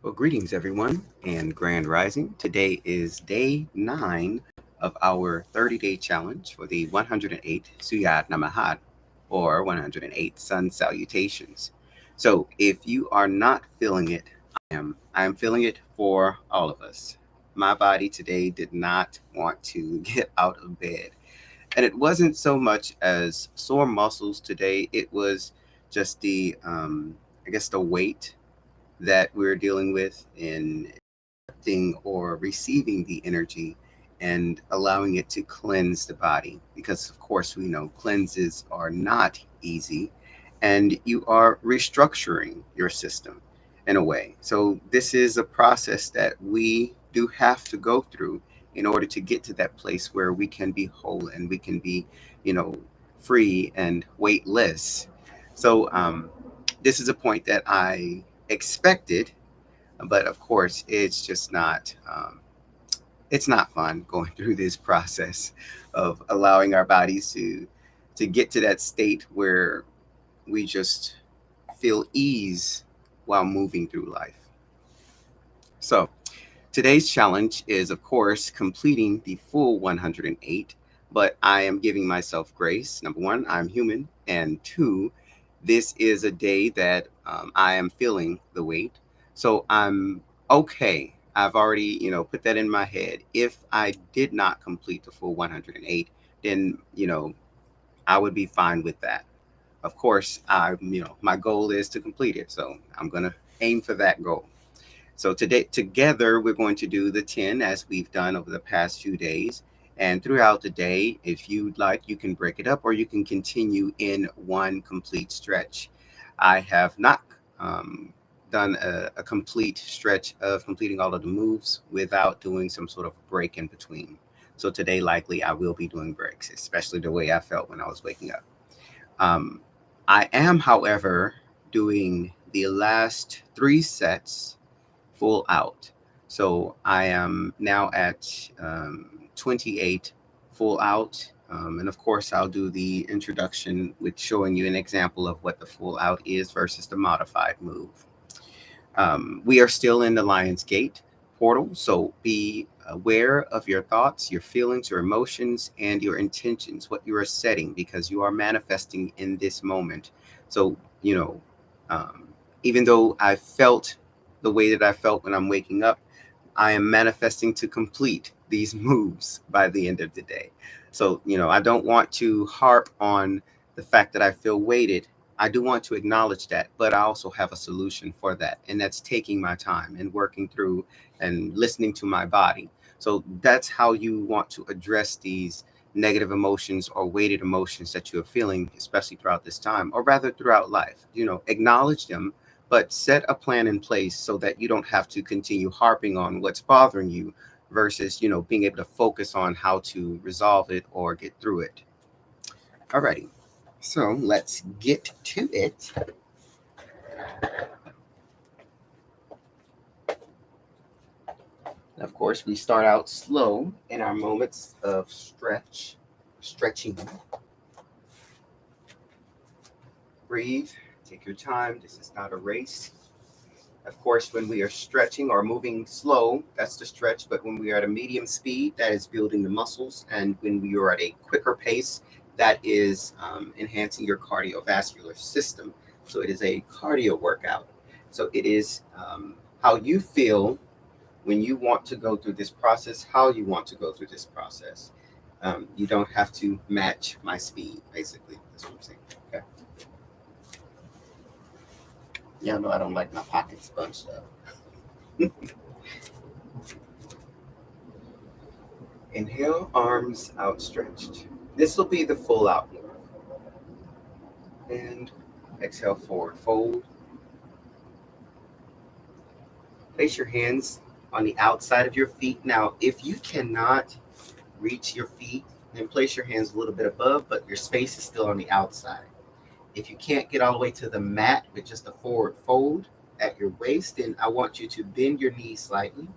Well, greetings, everyone, and grand rising. Today is day 9 of our 30-day challenge for the 108 Surya Namaskar, or 108 Sun Salutations. So, if you are not feeling it, I am feeling it for all of us. My body today did not want to get out of bed. And it wasn't so much as sore muscles today, it was just the weight that we're dealing with in accepting or receiving the energy and allowing it to cleanse the body. Because, of course, we know cleanses are not easy and you are restructuring your system in a way. So, this is a process that we do have to go through in order to get to that place where we can be whole and we can be, you know, free and weightless. So, this is a point that I expected, but of course it's not fun going through this process of allowing our bodies to get to that state where we just feel ease while moving through life. So today's challenge is, of course, completing the full 108, but I am giving myself grace. Number one, I'm human, and two, this is a day that I am feeling the weight. So I'm okay. I've already, put that in my head. If I did not complete the full 108, then, I would be fine with that. Of course, my goal is to complete it. So I'm going to aim for that goal. So today, together, we're going to do the 10 as we've done over the past few days. And throughout the day, if you'd like, you can break it up or you can continue in one complete stretch. I have not done a complete stretch of completing all of the moves without doing some sort of break in between. So today, likely, I will be doing breaks, especially the way I felt when I was waking up. Um, I am, however, doing the last 3 sets full out. So I am now at 28 full out. And of course, I'll do the introduction with showing you an example of what the full out is versus the modified move. We are still in the Lion's Gate portal, so be aware of your thoughts, your feelings, your emotions, and your intentions, what you are setting, because you are manifesting in this moment. So, you know, um, even though I felt the way that I felt when I'm waking up, I am manifesting to complete these moves by the end of the day. So, I don't want to harp on the fact that I feel weighted. I do want to acknowledge that, but I also have a solution for that. And that's taking my time and working through and listening to my body. So that's how you want to address these negative emotions or weighted emotions that you're feeling, especially throughout this time, or rather throughout life. Acknowledge them, but set a plan in place so that you don't have to continue harping on what's bothering you versus, being able to focus on how to resolve it or get through it. Alrighty. So let's get to it. Of course, we start out slow in our moments of stretching. Breathe, take your time. This is not a race. Of course, when we are stretching or moving slow, that's the stretch. But when we are at a medium speed, that is building the muscles. And when we are at a quicker pace, that is enhancing your cardiovascular system. So it is a cardio workout. So it is how you feel when you want to go through this process, how you want to go through this process. You don't have to match my speed, basically. That's what I'm saying. Okay. Yeah, no, I don't like my pockets bunched up. Inhale, arms outstretched. This will be the full out move. And exhale, forward fold. Place your hands on the outside of your feet. Now, if you cannot reach your feet, then place your hands a little bit above, but your space is still on the outside. If you can't get all the way to the mat with just a forward fold at your waist, then I want you to bend your knees slightly.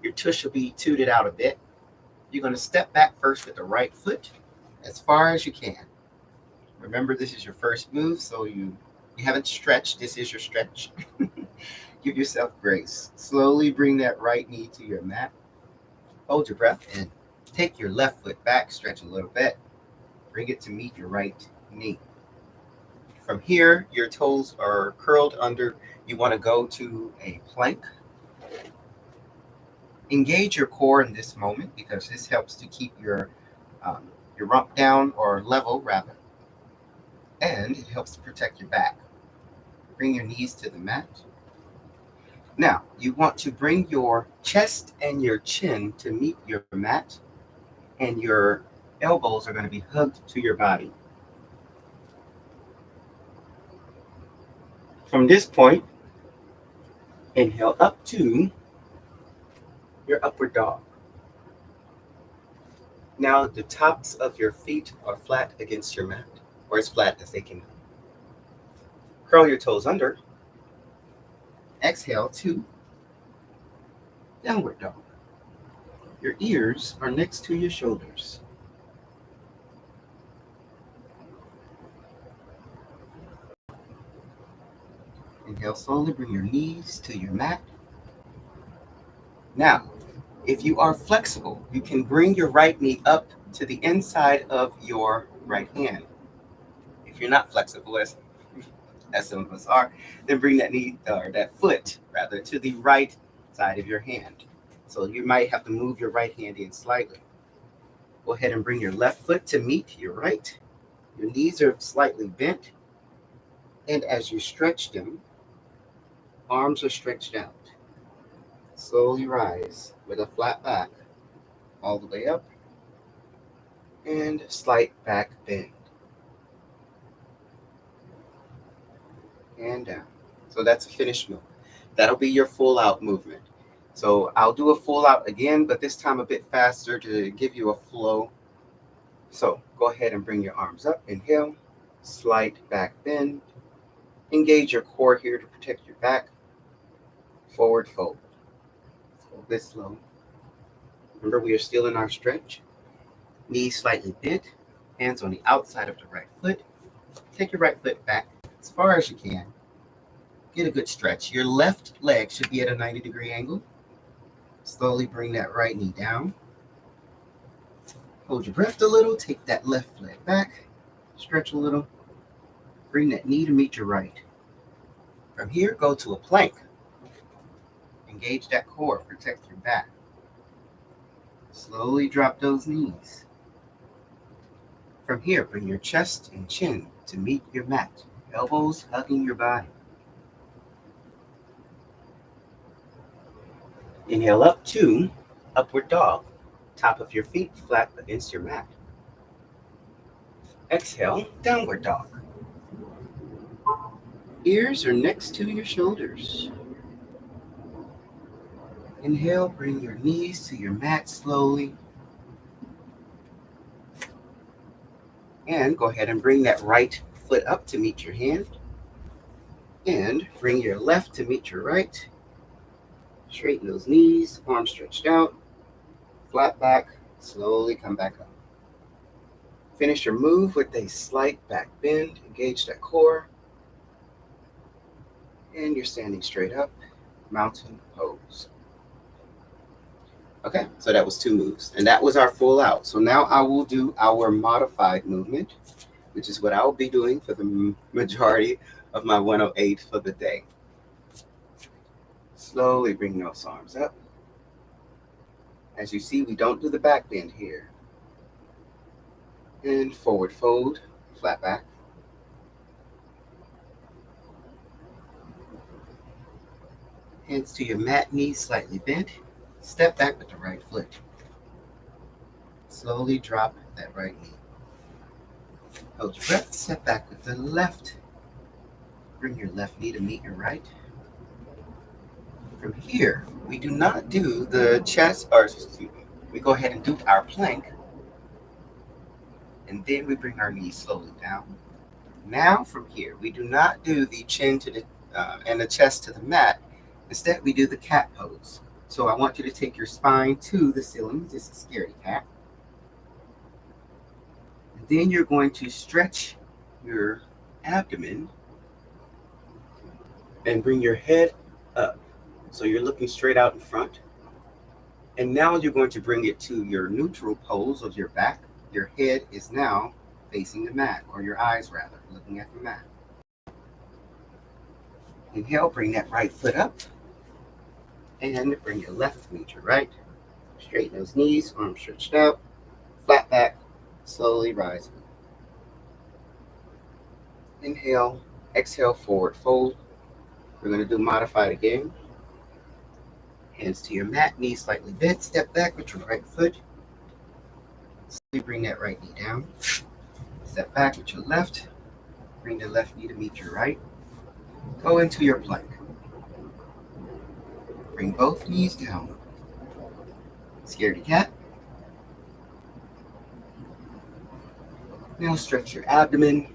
Your tush will be tooted out a bit. You're going to step back first with the right foot as far as you can. Remember, this is your first move, so you haven't stretched. This is your stretch. Give yourself grace. Slowly bring that right knee to your mat. Hold your breath and take your left foot back, stretch a little bit. Bring it to meet your right knee. From here, your toes are curled under. You want to go to a plank. Engage your core in this moment because this helps to keep your rump down or level rather, and it helps to protect your back. Bring your knees to the mat. Now, you want to bring your chest and your chin to meet your mat, and your elbows are going to be hugged to your body. From this point, inhale up to your upward dog. Now, the tops of your feet are flat against your mat, or as flat as they can be. Curl your toes under. Exhale to downward dog. Your ears are next to your shoulders. Inhale slowly, bring your knees to your mat. Now, if you are flexible, you can bring your right knee up to the inside of your right hand. If you're not flexible, as some of us are, then bring that knee or that foot rather to the right side of your hand. So you might have to move your right hand in slightly. Go ahead and bring your left foot to meet your right. Your knees are slightly bent, and as you stretch them, arms are stretched out. Slowly rise with a flat back all the way up and slight back bend and down. So that's a finished move. That'll be your full out movement. So I'll do a full out again, but this time a bit faster to give you a flow. So go ahead and bring your arms up. Inhale, slight back bend. Engage your core here to protect your back. Forward fold. Hold this slow. Remember, we are still in our stretch. Knees slightly bent. Hands on the outside of the right foot. Take your right foot back as far as you can. Get a good stretch. Your left leg should be at a 90-degree angle. Slowly bring that right knee down. Hold your breath a little. Take that left leg back. Stretch a little. Bring that knee to meet your right. From here, go to a plank. Engage that core. Protect your back. Slowly drop those knees. From here, bring your chest and chin to meet your mat. Elbows hugging your body. Inhale up to upward dog. Top of your feet flat against your mat. Exhale, downward dog. Ears are next to your shoulders. Inhale, bring your knees to your mat slowly. And go ahead and bring that right foot up to meet your hand. And bring your left to meet your right. Straighten those knees, arms stretched out. Flat back, slowly come back up. Finish your move with a slight back bend. Engage that core. And you're standing straight up. Mountain pose. Okay, so that was 2 moves. And that was our full out. So now I will do our modified movement, which is what I will be doing for the majority of my 108 for the day. Slowly bring those arms up. As you see, we don't do the back bend here. And forward fold, flat back. Hands to your mat, knees slightly bent. Step back with the right foot. Slowly drop that right knee. Hold your breath, step back with the left. Bring your left knee to meet your right. From here, we do not do the chest, or excuse me, we go ahead and do our plank. And then we bring our knees slowly down. Now from here, we do not do the chin to the and the chest to the mat. Instead, we do the cat pose. So I want you to take your spine to the ceiling. This is a scaredy cat. And then you're going to stretch your abdomen and bring your head up. So you're looking straight out in front. And now you're going to bring it to your neutral pose of your back. Your head is now facing the mat, or your eyes rather, looking at the mat. Inhale, bring that right foot up. And bring your left to meet your right. Straighten those knees, arms stretched out. Flat back, slowly rising. Inhale, exhale, forward fold. We're going to do modified again. Hands to your mat, knees slightly bent. Step back with your right foot. Slowly bring that right knee down. Step back with your left. Bring the left knee to meet your right. Go into your plank. Bring both knees down. Scaredy cat. Now stretch your abdomen.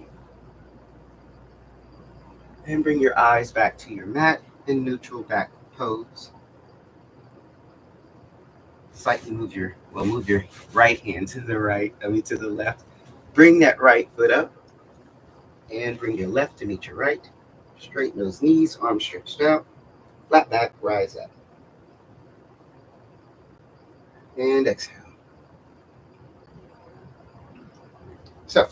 And bring your eyes back to your mat in neutral back pose. Slightly move your right hand to the right, to the left. Bring that right foot up and bring your left to meet your right. Straighten those knees, arms stretched out. Flat back, rise up. And exhale. So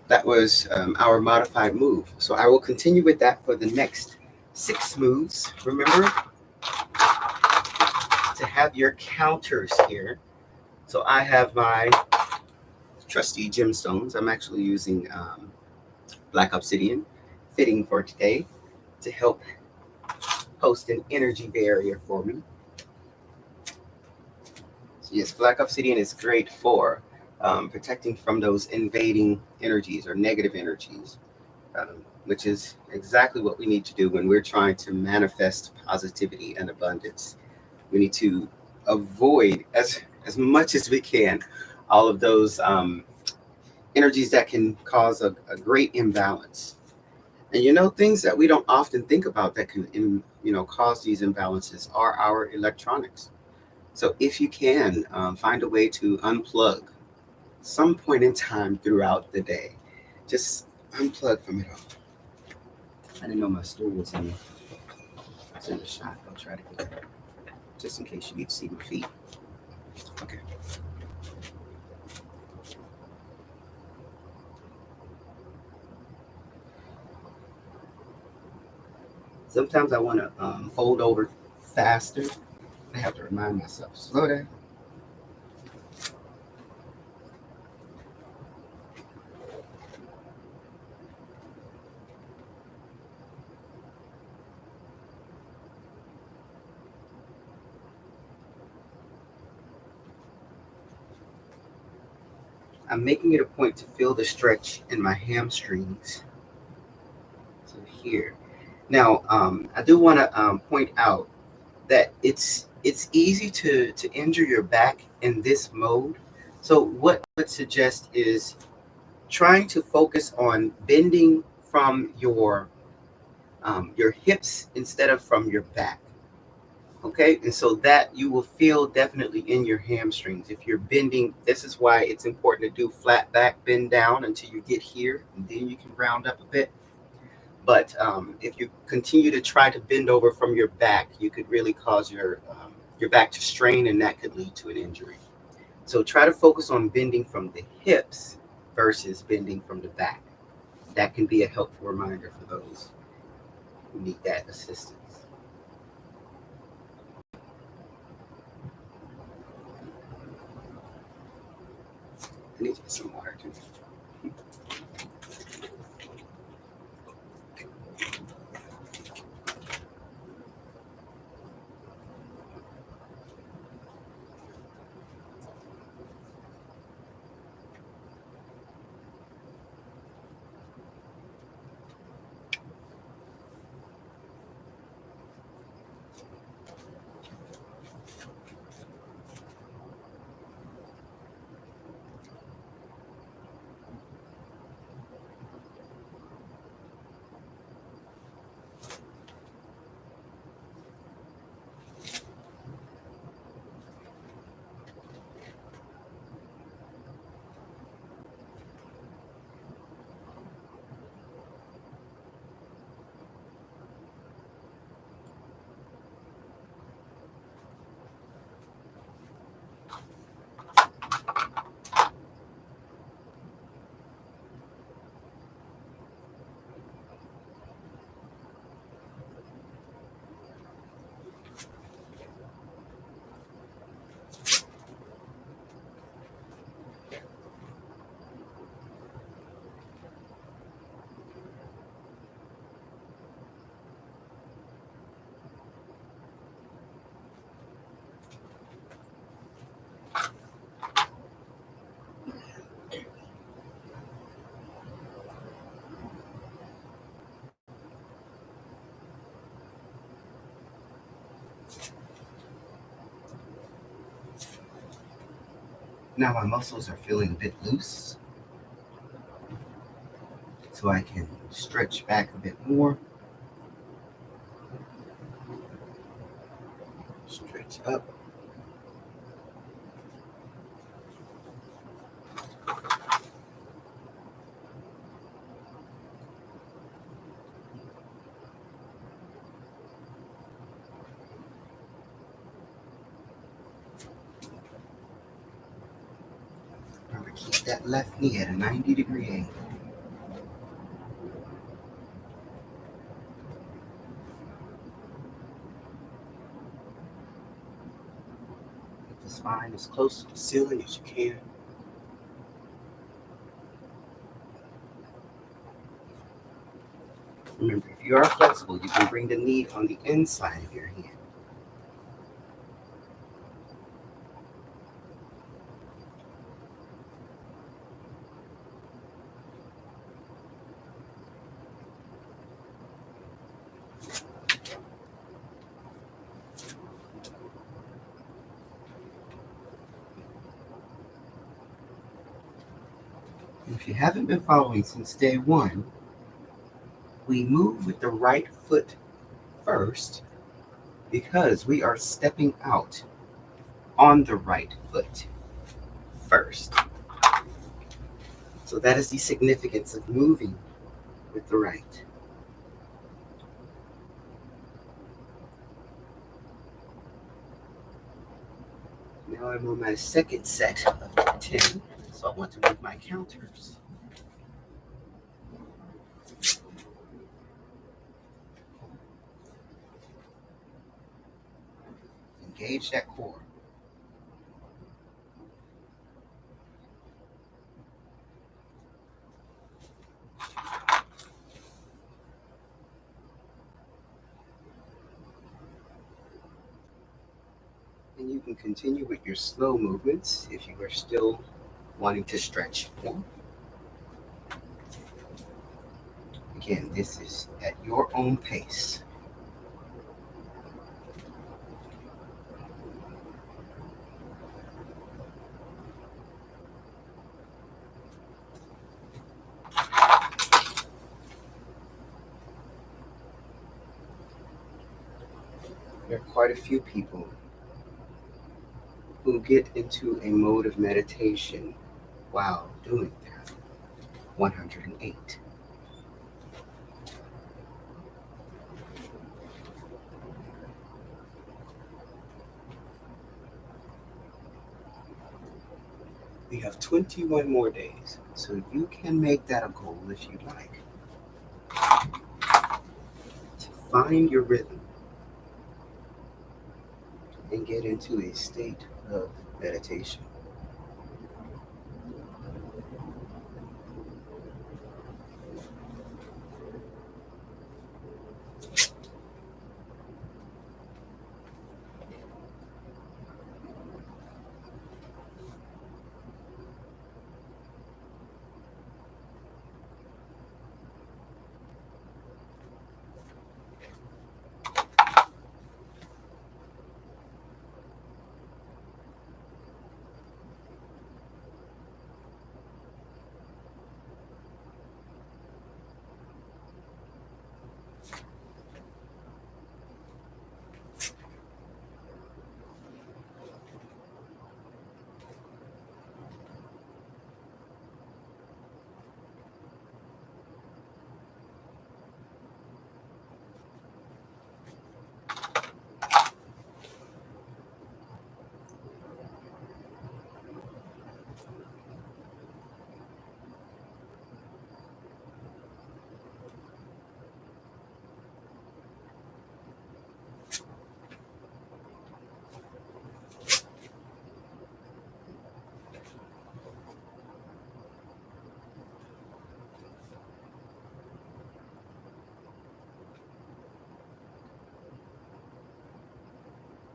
that was our modified move. So I will continue with that for the next 6 moves. Remember to have your counters here. So I have my trusty gemstones. I'm actually using black obsidian fitting for today to help post an energy barrier for me. So yes, black obsidian is great for protecting from those invading energies or negative energies, which is exactly what we need to do when we're trying to manifest positivity and abundance. We need to avoid as much as we can all of those energies that can cause a great imbalance. And things that we don't often think about that can cause these imbalances are our electronics. So if you can find a way to unplug some point in time throughout the day, just unplug from it all. I didn't know my stool was in the shot. I'll try to get it just in case you need to see my feet. Okay. Sometimes I want to fold over faster. I have to remind myself, slow down. I'm making it a point to feel the stretch in my hamstrings. So here. Now, I do want to point out that it's easy to injure your back in this mode. So what I would suggest is trying to focus on bending from your hips instead of from your back. Okay, and so that you will feel definitely in your hamstrings. If you're bending, this is why it's important to do flat back, bend down until you get here, and then you can round up a bit. But if you continue to try to bend over from your back, you could really cause your back to strain, and that could lead to an injury. So try to focus on bending from the hips versus bending from the back. That can be a helpful reminder for those who need that assistance. I need to get some water too. Now my muscles are feeling a bit loose, so I can stretch back a bit more, stretch up. Remember, keep that left knee at a 90-degree angle. Get the spine as close to the ceiling as you can. Remember, if you are flexible, you can bring the knee on the inside of your hand. If you haven't been following since day one, we move with the right foot first because we are stepping out on the right foot first. So that is the significance of moving with the right. Now I'm on my second set of 10, so I want to move my counters. Engage that core. And you can continue with your slow movements if you are still wanting to stretch more. Again, this is at your own pace. There are quite a few people who get into a mode of meditation while doing that. 108. We have 21 more days, so you can make that a goal if you'd like. To find your rhythm and get into a state of meditation.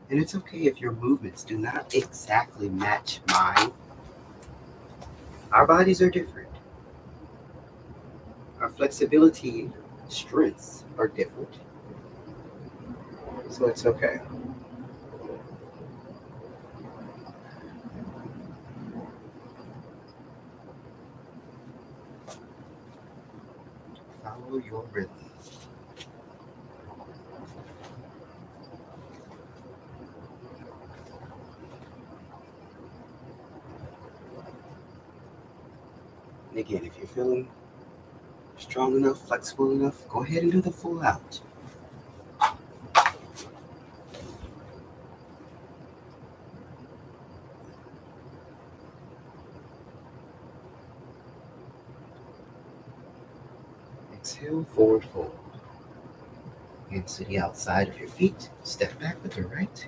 And it's okay if your movements do not exactly match mine. Our bodies are different. Our flexibility, strengths are different. So it's okay. Follow your rhythm. And again, if you're feeling strong enough, flexible enough, go ahead and do the full out. Exhale, forward fold. Hands to the outside of your feet. Step back with the right.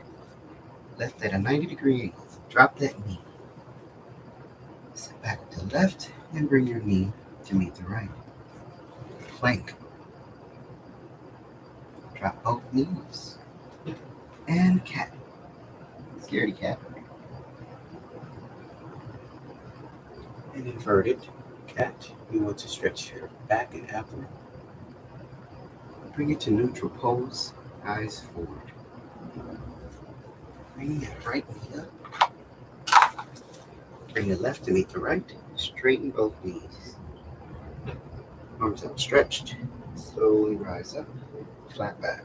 Left at a 90-degree angle. Drop that knee. Step back with the left and bring your knee to meet the right. Plank. Drop both knees. And cat. Scaredy cat. And inverted cat. You want to stretch your back and abdomen. Bring it to neutral pose. Eyes forward. Bring that right knee up. Bring the left to meet the right. Straighten both knees. Arms outstretched. Slowly rise up. Flat back.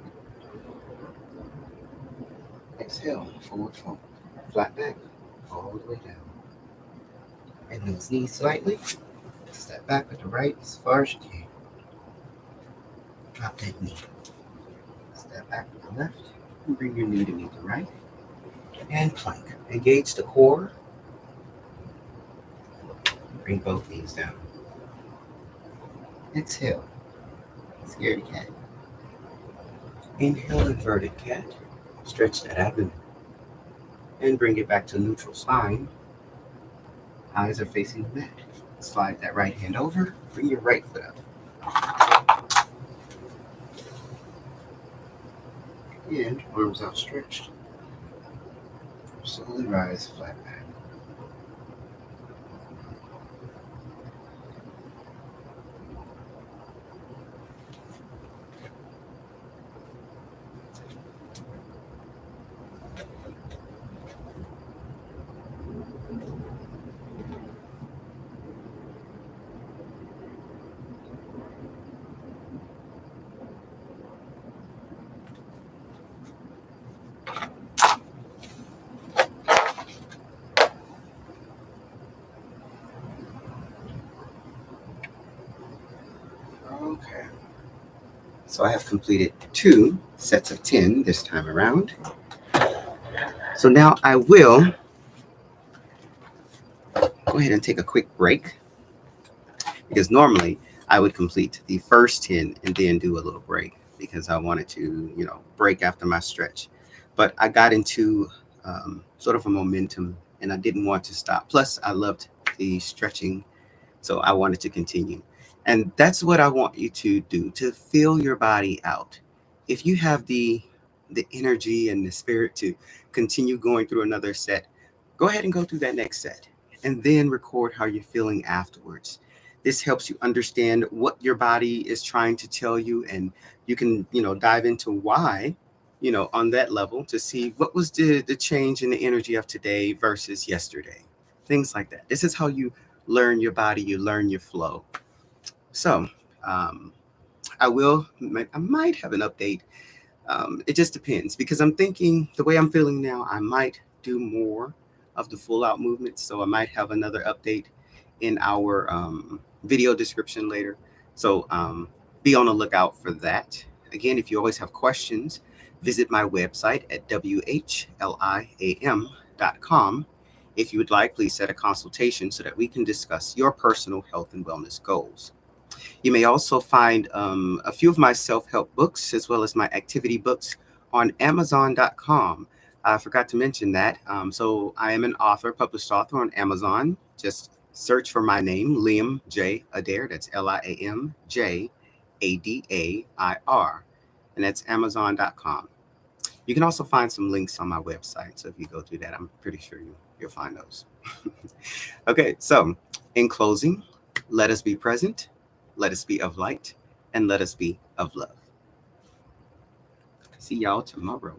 Exhale, forward fold. Flat back, all the way down. Bend those knees slightly. Step back with the right as far as you can. Drop that knee. Step back with the left. And bring your knee to meet the right. And plank. Engage the core. Bring both knees down. Exhale. Scaredy cat. Inhale, inverted cat. Stretch that abdomen. And bring it back to neutral spine. Eyes are facing the mat. Slide that right hand over. Bring your right foot up. And arms outstretched. Slowly rise flat back. Okay. So I have completed 2 sets of 10 this time around. So now I will go ahead and take a quick break, because normally I would complete the first 10 and then do a little break because I wanted to, break after my stretch. But I got into sort of a momentum and I didn't want to stop. Plus, I loved the stretching, so I wanted to continue. And that's what I want you to do, to feel your body out. If you have the energy and the spirit to continue going through another set, go ahead and go through that next set and then record how you're feeling afterwards. This helps you understand what your body is trying to tell you, and you can, dive into why, on that level, to see what was the change in the energy of today versus yesterday. Things like that. This is how you learn your body, you learn your flow. So, um, I might have an update. It just depends, because I'm thinking the way I'm feeling now, I might do more of the full out movements. So I might have another update in our video description later. So be on the lookout for that. Again, if you always have questions, visit my website at whliam.com. If you would like, please set a consultation so that we can discuss your personal health and wellness goals. You may also find a few of my self-help books as well as my activity books on Amazon.com. I forgot to mention that. So I am an author, published author on Amazon. Just search for my name, Liam J. Adair. That's LIAMJADAIR. And that's Amazon.com. You can also find some links on my website. So if you go through that, I'm pretty sure you'll find those. Okay, so in closing, let us be present. Let us be of light, and let us be of love. See y'all tomorrow.